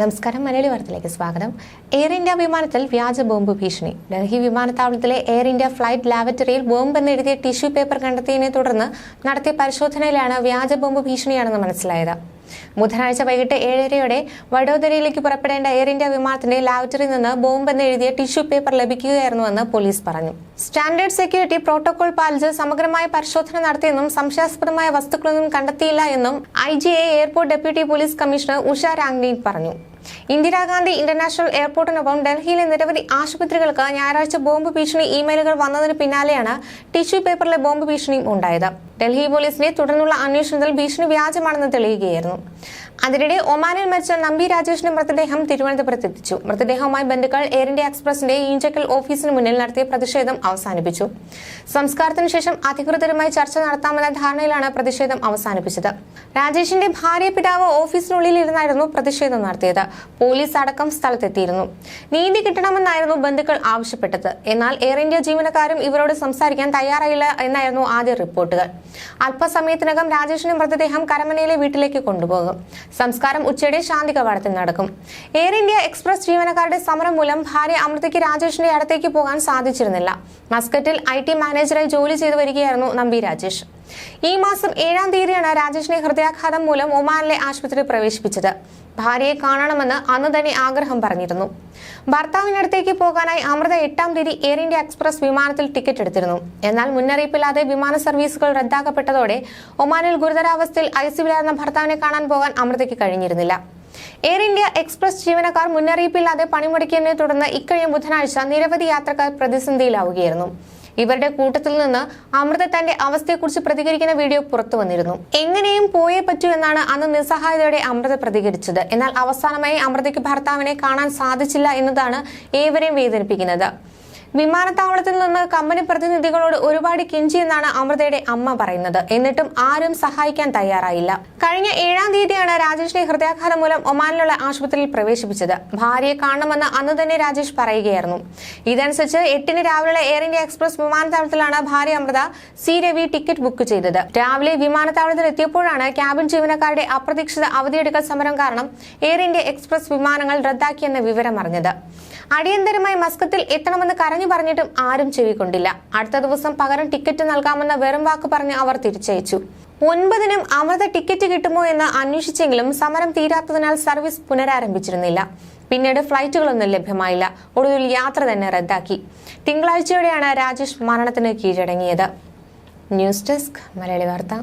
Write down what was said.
നമസ്കാരം. മലയാളി വാർത്തയിലേക്ക് സ്വാഗതം. എയർ ഇന്ത്യ വിമാനത്തിൽ വ്യാജ ബോംബ് ഭീഷണി. ഡൽഹി വിമാനത്താവളത്തിലെ എയർ ഇന്ത്യ ഫ്ലൈറ്റ് ലാബറട്ടറിയിൽ ബോംബ് എന്നെഴുതിയ ടിഷ്യൂ പേപ്പർ കണ്ടെത്തിയതിനെ തുടർന്ന് നടത്തിയ പരിശോധനയിലാണ് വ്യാജ ബോംബ് ഭീഷണിയാണെന്ന് മനസ്സിലായത്. ബുധനാഴ്ച വൈകിട്ട് 7:30 വഡോദരയിലേക്ക് പുറപ്പെടേണ്ട എയർ ഇന്ത്യ വിമാനത്തിന്റെ ലാബറട്ടറിയിൽ നിന്ന് ബോംബ് എന്നെഴുതിയ ടിഷ്യൂ പേപ്പർ ലഭിക്കുകയായിരുന്നുവെന്ന് പോലീസ് പറഞ്ഞു. സ്റ്റാൻഡേർഡ് സെക്യൂരിറ്റി പ്രോട്ടോകോൾ പാലിച്ച് സമഗ്രമായ പരിശോധന നടത്തിയെന്നും സംശയാസ്പദമായ വസ്തുക്കളൊന്നും കണ്ടെത്തിയില്ല എന്നും IGA airport deputy police commissioner Usha രാംഗ്നീൻ പറഞ്ഞു. ഇന്ദിരാഗാന്ധി ഇന്റർനാഷണൽ എയർപോർട്ടിനൊപ്പം ഡൽഹിയിലെ നിരവധി ആശുപത്രികൾക്ക് ഞായറാഴ്ച ബോംബ് ഭീഷണി ഇമെയിലുകൾ വന്നതിന് പിന്നാലെയാണ് ടിഷ്യൂ പേപ്പറിലെ ബോംബ് ഭീഷണിയും ഉണ്ടായത്. ഡൽഹി പോലീസിന്റെ തുടർന്നുള്ള അന്വേഷണത്തിൽ ഭീഷണി വ്യാജമാണെന്ന് തെളിയുകയായിരുന്നു. അതിനിടെ ഒമാനിൽ മരിച്ച നമ്പി രാജേഷിന്റെ മൃതദേഹം തിരുവനന്തപുരത്ത് എത്തിച്ചു. മൃതദേഹവുമായി ബന്ധുക്കൾ എയർ ഇന്ത്യ എക്സ്പ്രസിന്റെ ഈഞ്ചക്കൽ ഓഫീസിന് മുന്നിൽ നടത്തിയ പ്രതിഷേധം അവസാനിപ്പിച്ചു. സംസ്കാരത്തിന് ശേഷം അധികൃതരുമായി ചർച്ച നടത്താമെന്ന ധാരണയിലാണ് പ്രതിഷേധം അവസാനിപ്പിച്ചത്. രാജേഷിന്റെ ഭാര്യ പിതാവ് ഓഫീസിനുള്ളിൽ ഇരുന്നായിരുന്നു പ്രതിഷേധം നടത്തിയത്. പോലീസ് അടക്കം സ്ഥലത്തെത്തിയിരുന്നു. നീതി കിട്ടണമെന്നായിരുന്നു ബന്ധുക്കൾ ആവശ്യപ്പെട്ടത്. എന്നാൽ എയർ ഇന്ത്യ ജീവനക്കാരും ഇവരോട് സംസാരിക്കാൻ തയ്യാറായില്ല എന്നായിരുന്നു ആദ്യ റിപ്പോർട്ടുകൾ. അല്പസമയത്തിനകം രാജേഷിന്റെ മൃതദേഹം കരമനയിലെ വീട്ടിലേക്ക് കൊണ്ടുപോകും. സംസ്കാരം ഉച്ചയുടെ ശാന്തി കവാടത്തിൽ നടക്കും. എയർ ഇന്ത്യ എക്സ്പ്രസ് ജീവനക്കാരുടെ സമരം മൂലം ഭാര്യ അമൃതയ്ക്ക് രാജേഷിന്റെ അടുത്തേക്ക് പോകാൻ സാധിച്ചിരുന്നില്ല. മസ്കറ്റിൽ IT മാനേജറായി ജോലി ചെയ്തു വരികയായിരുന്നു നമ്പി രാജേഷ്. ഈ മാസം 7-ാം തീയതിയാണ് രാജേഷിനെ ഹൃദയാഘാതം മൂലം ഒമാനിലെ ആശുപത്രിയിൽ പ്രവേശിപ്പിച്ചത്. ഭാര്യയെ കാണണമെന്ന് അന്ന് തന്നെ ആഗ്രഹം പറഞ്ഞിരുന്നു. ഭർത്താവിനടുത്തേക്ക് പോകാനായി അമൃത 8-ാം തീയതി എയർ ഇന്ത്യ എക്സ്പ്രസ് വിമാനത്തിൽ ടിക്കറ്റ് എടുത്തിരുന്നു. എന്നാൽ മുന്നറിയിപ്പില്ലാതെ വിമാന സർവീസുകൾ റദ്ദാക്കപ്പെട്ടതോടെ ഒമാനിൽ ഗുരുതരാവസ്ഥയിൽ ICUവിലായിരുന്ന ഭർത്താവിനെ കാണാൻ പോകാൻ അമൃതയ്ക്ക് കഴിഞ്ഞിരുന്നില്ല. എയർ ഇന്ത്യ എക്സ്പ്രസ് ജീവനക്കാർ മുന്നറിയിപ്പില്ലാതെ പണിമുടക്കിയതിനെ തുടർന്ന് ഇക്കഴിഞ്ഞ ബുധനാഴ്ച നിരവധി യാത്രക്കാർ പ്രതിസന്ധിയിലാവുകയായിരുന്നു. ഇവരുടെ കൂട്ടത്തിൽ നിന്ന് അമൃത തന്റെ അവസ്ഥയെക്കുറിച്ച് പ്രതികരിക്കുന്ന വീഡിയോ പുറത്തു വന്നിരുന്നു. എങ്ങനെയും പോയേ പറ്റൂ എന്നാണ് അന്ന് നിസ്സഹായതയോടെ അമൃത പ്രതികരിച്ചത്. എന്നാൽ അവസാനമായി അമൃതയ്ക്ക് ഭർത്താവിനെ കാണാൻ സാധിച്ചില്ല എന്നതാണ് ഏവരെയും വേദനിപ്പിക്കുന്നത്. വിമാനത്താവളത്തിൽ നിന്ന് കമ്പനി പ്രതിനിധികളോട് ഒരുപാട് കെഞ്ചിയെന്നാണ് അമൃതയുടെ അമ്മ പറയുന്നത്. എന്നിട്ടും ആരും സഹായിക്കാൻ തയ്യാറായില്ല. കഴിഞ്ഞ 7-ാം തീയതിയാണ് രാജേഷിനെ ഹൃദയാഘാതം മൂലം ഒമാനിലുള്ള ആശുപത്രിയിൽ പ്രവേശിപ്പിച്ചത്. ഭാര്യയെ കാണണമെന്ന് അന്ന് തന്നെ രാജേഷ് പറയുകയായിരുന്നു. ഇതനുസരിച്ച് 8-ന് രാവിലെ എയർ ഇന്ത്യ എക്സ്പ്രസ് വിമാനത്താവളത്തിലാണ് ഭാര്യ Amrutha C. Ravi ticket book ചെയ്തത്. രാവിലെ വിമാനത്താവളത്തിൽ എത്തിയപ്പോഴാണ് ക്യാബിൻ ജീവനക്കാരുടെ അപ്രതീക്ഷിത അവധിയെടുക്കൽ സമരം കാരണം എയർ ഇന്ത്യ എക്സ്പ്രസ് വിമാനങ്ങൾ റദ്ദാക്കിയെന്ന വിവരം അറിഞ്ഞത്. അടിയന്തരമായി മസ്കത്തിൽ എത്തണമെന്ന് കരഞ്ഞു പറഞ്ഞിട്ടും ആരും ചെവിക്കൊണ്ടില്ല. അടുത്ത ദിവസം പകരം ടിക്കറ്റ് നൽകാമെന്ന വെറും വാക്ക് പറഞ്ഞ് അവർ തിരിച്ചയച്ചു. 9-നും അമൃത ടിക്കറ്റ് കിട്ടുമോ എന്ന് അന്വേഷിച്ചെങ്കിലും സമരം തീരാത്തതിനാൽ സർവീസ് പുനരാരംഭിച്ചിരുന്നില്ല. പിന്നീട് ഫ്ലൈറ്റുകളൊന്നും ലഭ്യമായില്ല. ഒടുവിൽ യാത്ര തന്നെ റദ്ദാക്കി. തിങ്കളാഴ്ചയോടെയാണ് രാജേഷ് മരണത്തിന് കീഴടങ്ങിയത്. ന്യൂസ് ഡെസ്ക് മലയാളി വാർത്ത.